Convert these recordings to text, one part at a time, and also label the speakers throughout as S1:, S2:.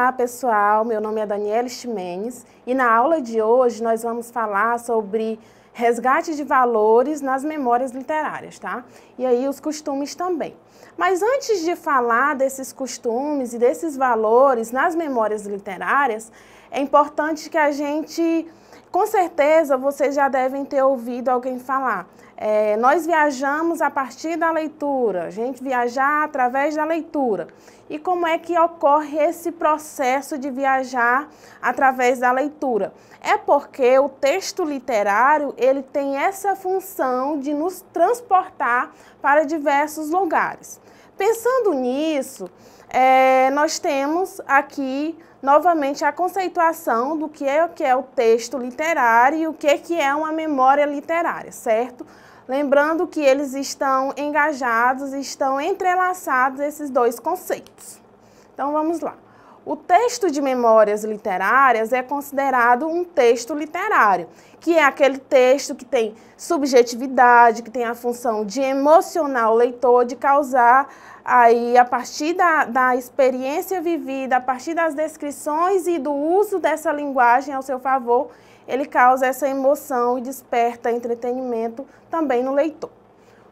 S1: Olá pessoal, meu nome é Daniela Ximenes e na aula de hoje nós vamos falar sobre resgate de valores nas memórias literárias, tá? E aí os costumes também. Mas antes de falar desses costumes e desses valores nas memórias literárias, é importante que a gente, com certeza vocês já devem ter ouvido alguém falar, nós viajamos a partir da leitura, a gente viajar através da leitura. E como é que ocorre esse processo de viajar através da leitura? É porque o texto literário, ele tem essa função de nos transportar para diversos lugares. Pensando nisso, nós temos aqui novamente a conceituação do que é o texto literário e o que é uma memória literária, certo? Lembrando que eles estão engajados, estão entrelaçados esses dois conceitos. Então vamos lá. O texto de memórias literárias é considerado um texto literário, que é aquele texto que tem subjetividade, que tem a função de emocionar o leitor, de causar aí, a partir da experiência vivida, a partir das descrições e do uso dessa linguagem ao seu favor, ele causa essa emoção e desperta entretenimento também no leitor.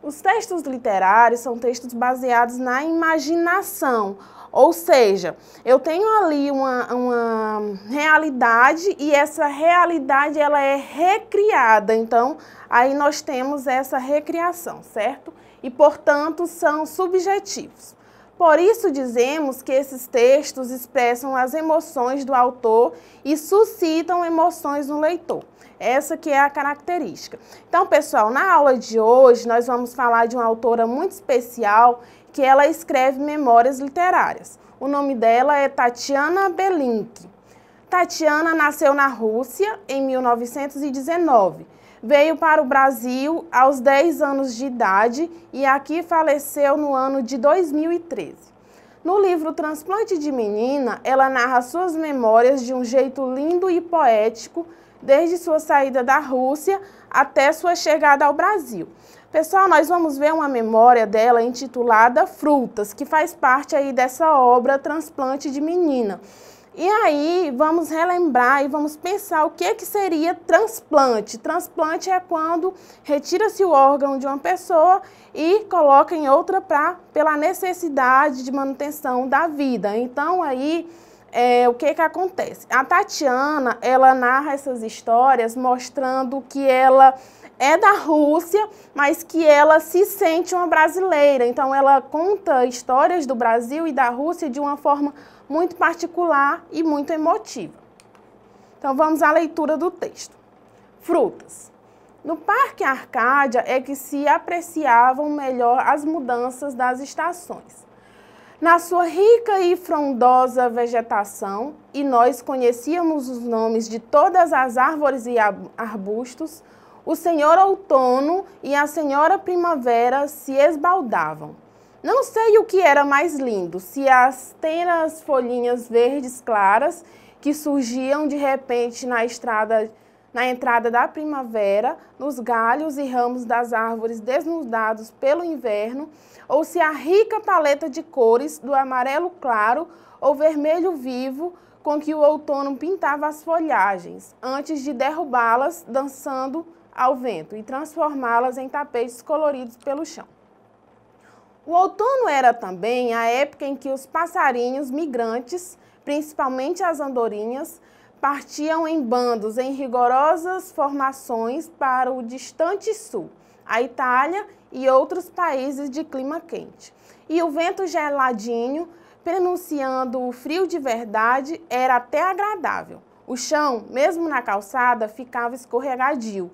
S1: Os textos literários são textos baseados na imaginação, ou seja, eu tenho ali uma realidade e essa realidade ela é recriada, então aí nós temos essa recriação, certo? E, portanto, são subjetivos. Por isso dizemos que esses textos expressam as emoções do autor e suscitam emoções no leitor. Essa que é a característica. Então, pessoal, na aula de hoje nós vamos falar de uma autora muito especial que ela escreve memórias literárias. O nome dela é Tatiana Belinque. Tatiana nasceu na Rússia em 1919. Veio para o Brasil aos 10 anos de idade e aqui faleceu no ano de 2013. No livro Transplante de Menina, ela narra suas memórias de um jeito lindo e poético, desde sua saída da Rússia até sua chegada ao Brasil. Pessoal, nós vamos ver uma memória dela intitulada Frutas, que faz parte aí dessa obra Transplante de Menina. E aí, vamos relembrar e vamos pensar o que seria transplante. Transplante é quando retira-se o órgão de uma pessoa e coloca em outra pela necessidade de manutenção da vida. Então, aí, o que acontece? A Tatiana, ela narra essas histórias mostrando que ela é da Rússia, mas que ela se sente uma brasileira. Então, ela conta histórias do Brasil e da Rússia de uma forma muito particular e muito emotiva. Então, vamos à leitura do texto. Frutas. No Parque Arcádia é que se apreciavam melhor as mudanças das estações. Na sua rica e frondosa vegetação, e nós conhecíamos os nomes de todas as árvores e arbustos, o senhor outono e a senhora primavera se esbaldavam. Não sei o que era mais lindo, se as tenas folhinhas verdes claras que surgiam de repente na entrada da primavera, nos galhos e ramos das árvores desnudados pelo inverno, ou se a rica paleta de cores do amarelo claro ou vermelho vivo com que o outono pintava as folhagens, antes de derrubá-las dançando ao vento e transformá-las em tapetes coloridos pelo chão. O outono era também a época em que os passarinhos migrantes, principalmente as andorinhas, partiam em bandos em rigorosas formações para o distante sul, a Itália e outros países de clima quente. E o vento geladinho, prenunciando o frio de verdade, era até agradável. O chão, mesmo na calçada, ficava escorregadio.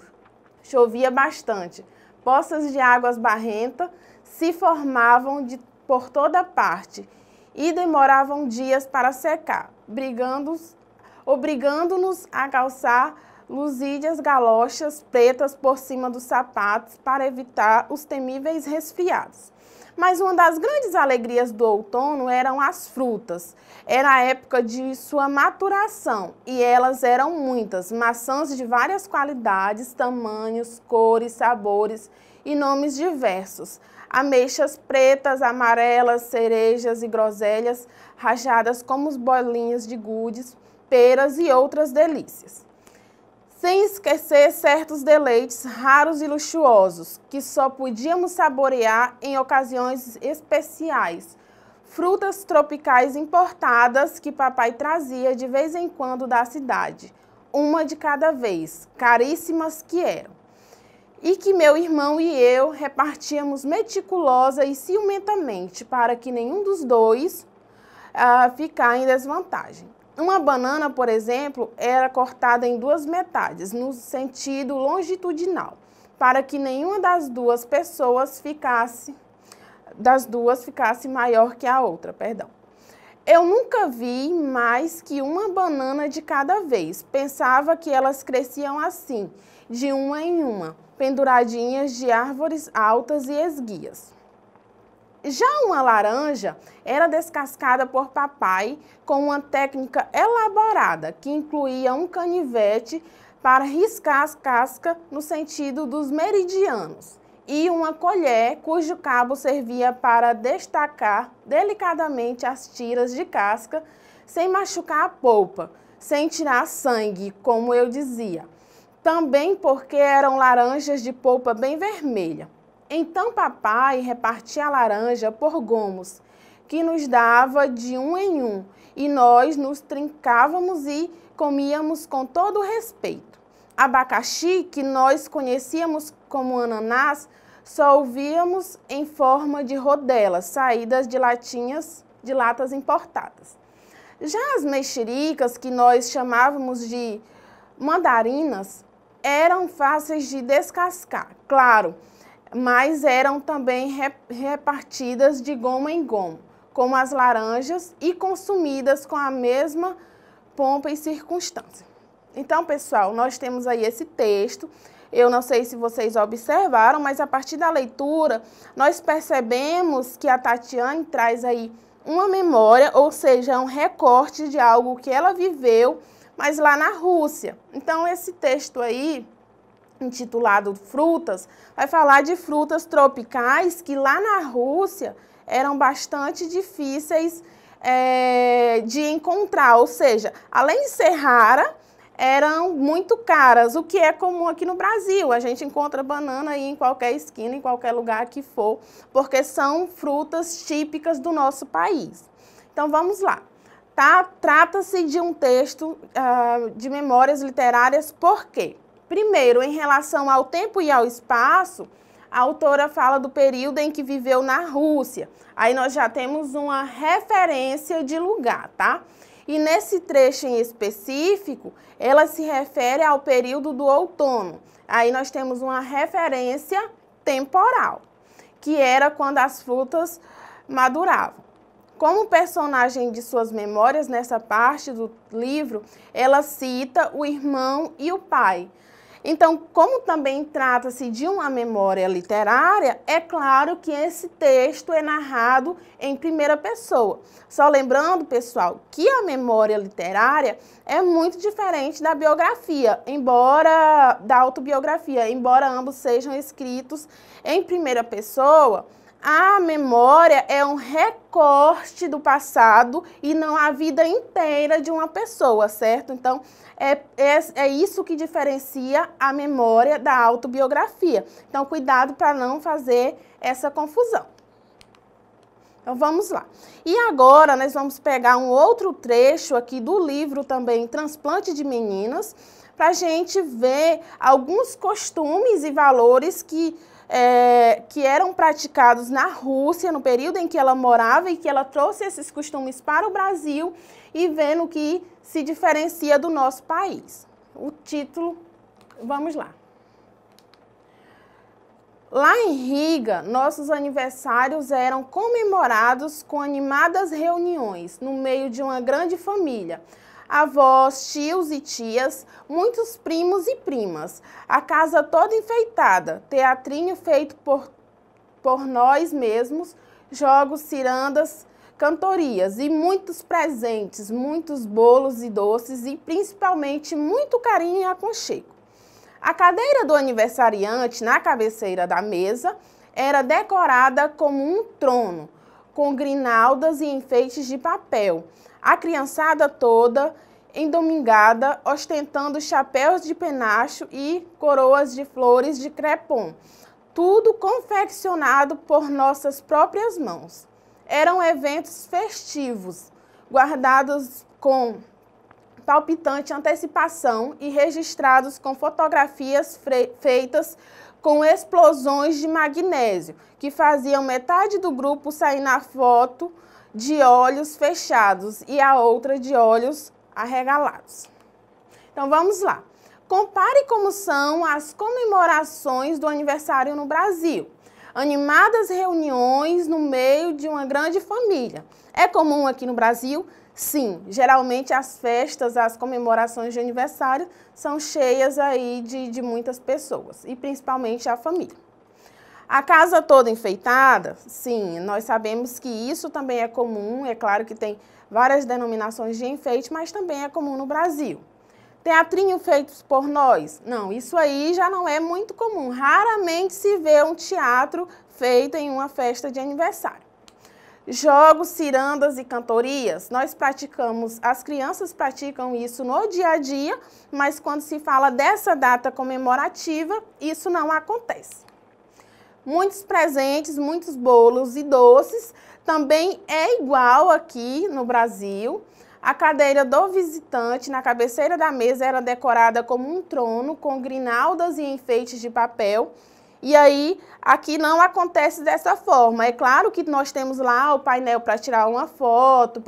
S1: Chovia bastante. Poças de águas barrentas se formavam por toda parte e demoravam dias para secar, obrigando-nos a calçar lusídias galochas pretas por cima dos sapatos para evitar os temíveis resfriados. Mas uma das grandes alegrias do outono eram as frutas. Era a época de sua maturação e elas eram muitas, maçãs de várias qualidades, tamanhos, cores, sabores e nomes diversos. ameixas pretas, amarelas, cerejas e groselhas rajadas como as bolinhas de gudes, peras e outras delícias. Sem esquecer certos deleites raros e luxuosos, que só podíamos saborear em ocasiões especiais. Frutas tropicais importadas que papai trazia de vez em quando da cidade, uma de cada vez, caríssimas que eram. E que meu irmão e eu repartíamos meticulosa e ciumentamente para que nenhum dos dois ficar em desvantagem. Uma banana, por exemplo, era cortada em duas metades, no sentido longitudinal, para que nenhuma das duas ficasse maior que a outra, perdão. Eu nunca vi mais que uma banana de cada vez. Pensava que elas cresciam assim, de uma em uma, penduradinhas de árvores altas e esguias. Já uma laranja era descascada por papai com uma técnica elaborada, que incluía um canivete para riscar as cascas no sentido dos meridianos e uma colher cujo cabo servia para destacar delicadamente as tiras de casca sem machucar a polpa, sem tirar sangue, como eu dizia. Também porque eram laranjas de polpa bem vermelha. Então papai repartia a laranja por gomos, que nos dava de um em um, e nós nos trincávamos e comíamos com todo respeito. Abacaxi, que nós conhecíamos como ananás, só o víamos em forma de rodelas, saídas de latas importadas. Já as mexericas, que nós chamávamos de mandarinas, eram fáceis de descascar, claro, mas eram também repartidas de goma em goma, como as laranjas, e consumidas com a mesma pompa e circunstância. Então, pessoal, nós temos aí esse texto. Eu não sei se vocês observaram, mas a partir da leitura, nós percebemos que a Tatiane traz aí uma memória, ou seja, um recorte de algo que ela viveu, mas lá na Rússia. Então, esse texto aí, intitulado Frutas, vai falar de frutas tropicais que lá na Rússia eram bastante difíceis de encontrar, ou seja, além de ser rara, eram muito caras, o que é comum aqui no Brasil. A gente encontra banana aí em qualquer esquina, em qualquer lugar que for, porque são frutas típicas do nosso país. Então, vamos lá. Trata-se de um texto de memórias literárias, por quê? Primeiro, em relação ao tempo e ao espaço, a autora fala do período em que viveu na Rússia. Aí nós já temos uma referência de lugar, tá? E nesse trecho em específico, ela se refere ao período do outono. Aí nós temos uma referência temporal, que era quando as frutas maduravam. Como personagem de suas memórias, nessa parte do livro, ela cita o irmão e o pai. Então, como também trata-se de uma memória literária, é claro que esse texto é narrado em primeira pessoa. Só lembrando, pessoal, que a memória literária é muito diferente da biografia, da autobiografia, embora ambos sejam escritos em primeira pessoa. A memória é um recorte do passado e não a vida inteira de uma pessoa, certo? Então, é isso que diferencia a memória da autobiografia. Então, cuidado para não fazer essa confusão. Então, vamos lá. E agora, nós vamos pegar um outro trecho aqui do livro também, Transplante de Meninas, para a gente ver alguns costumes e valores que eram praticados na Rússia, no período em que ela morava, e que ela trouxe esses costumes para o Brasil, e vendo que se diferencia do nosso país. O título, vamos lá. Lá em Riga, nossos aniversários eram comemorados com animadas reuniões, no meio de uma grande família. Avós, tios e tias, muitos primos e primas, a casa toda enfeitada, teatrinho feito por nós mesmos, jogos, cirandas, cantorias e muitos presentes, muitos bolos e doces e principalmente muito carinho e aconchego. A cadeira do aniversariante na cabeceira da mesa era decorada como um trono, com grinaldas e enfeites de papel. A criançada toda endomingada, ostentando chapéus de penacho e coroas de flores de crepom, tudo confeccionado por nossas próprias mãos. Eram eventos festivos, guardados com palpitante antecipação e registrados com fotografias feitas com explosões de magnésio, que faziam metade do grupo sair na foto de olhos fechados e a outra de olhos arregalados. Então vamos lá. Compare como são as comemorações do aniversário no Brasil. Animadas reuniões no meio de uma grande família. É comum aqui no Brasil? Sim, geralmente as festas, as comemorações de aniversário são cheias aí de muitas pessoas, e principalmente a família. A casa toda enfeitada? Sim, nós sabemos que isso também é comum, é claro que tem várias denominações de enfeite, mas também é comum no Brasil. Teatrinho feitos por nós? Não, isso aí já não é muito comum. Raramente se vê um teatro feito em uma festa de aniversário. Jogos, cirandas e cantorias, nós praticamos, as crianças praticam isso no dia a dia, mas quando se fala dessa data comemorativa, isso não acontece. Muitos presentes, muitos bolos e doces, também é igual aqui no Brasil. A cadeira do visitante na cabeceira da mesa era decorada como um trono, com grinaldas e enfeites de papel. E aí, aqui não acontece dessa forma. É claro que nós temos lá o painel para tirar uma foto,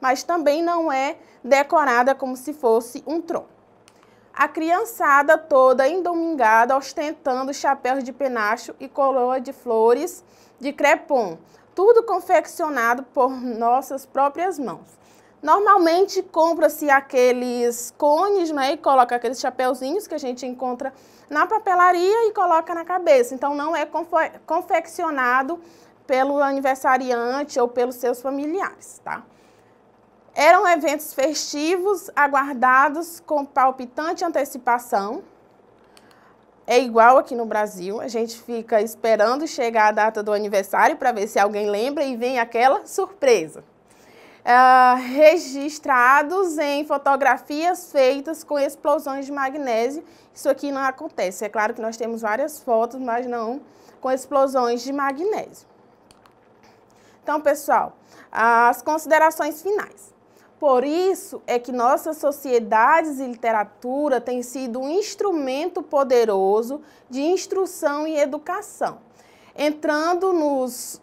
S1: mas também não é decorada como se fosse um trono. A criançada toda endomingada, ostentando chapéus de penacho e coroa de flores de crepom, tudo confeccionado por nossas próprias mãos. Normalmente compra-se aqueles cones, né, e coloca aqueles chapeuzinhos que a gente encontra na papelaria e coloca na cabeça. Então não é confeccionado pelo aniversariante ou pelos seus familiares, tá? Eram eventos festivos, aguardados com palpitante antecipação. É igual aqui no Brasil, a gente fica esperando chegar a data do aniversário para ver se alguém lembra e vem aquela surpresa. Registrados em fotografias feitas com explosões de magnésio. Isso aqui não acontece. É claro que nós temos várias fotos, mas não com explosões de magnésio. Então, pessoal, as considerações finais. Por isso é que nossas sociedades e literatura têm sido um instrumento poderoso de instrução e educação, entrando nos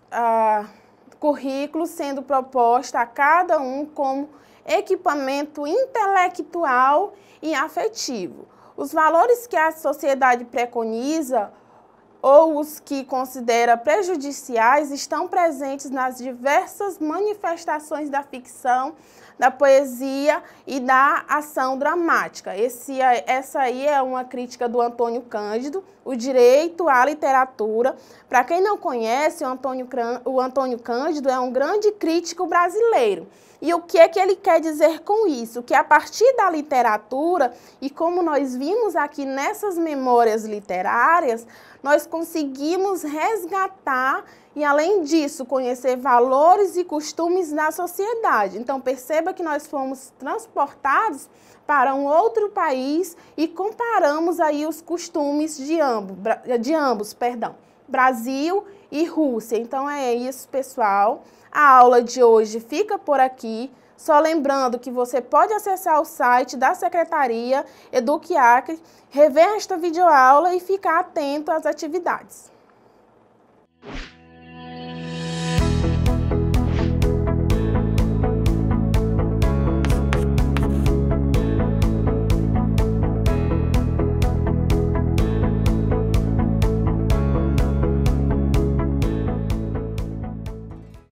S1: currículos, sendo proposta a cada um como equipamento intelectual e afetivo. Os valores que a sociedade preconiza ou os que considera prejudiciais estão presentes nas diversas manifestações da ficção, da poesia e da ação dramática. Essa aí é uma crítica do Antônio Cândido, o direito à literatura. Para quem não conhece, o Antônio Cândido é um grande crítico brasileiro. E o que é que ele quer dizer com isso? Que a partir da literatura, e como nós vimos aqui nessas memórias literárias, nós conseguimos resgatar e, além disso, conhecer valores e costumes da sociedade. Então, perceba que nós fomos transportados para um outro país e comparamos aí os costumes de ambos, Brasil e Rússia. Então, é isso, pessoal. A aula de hoje fica por aqui. Só lembrando que você pode acessar o site da Secretaria Eduque Acre, rever esta videoaula e ficar atento às atividades.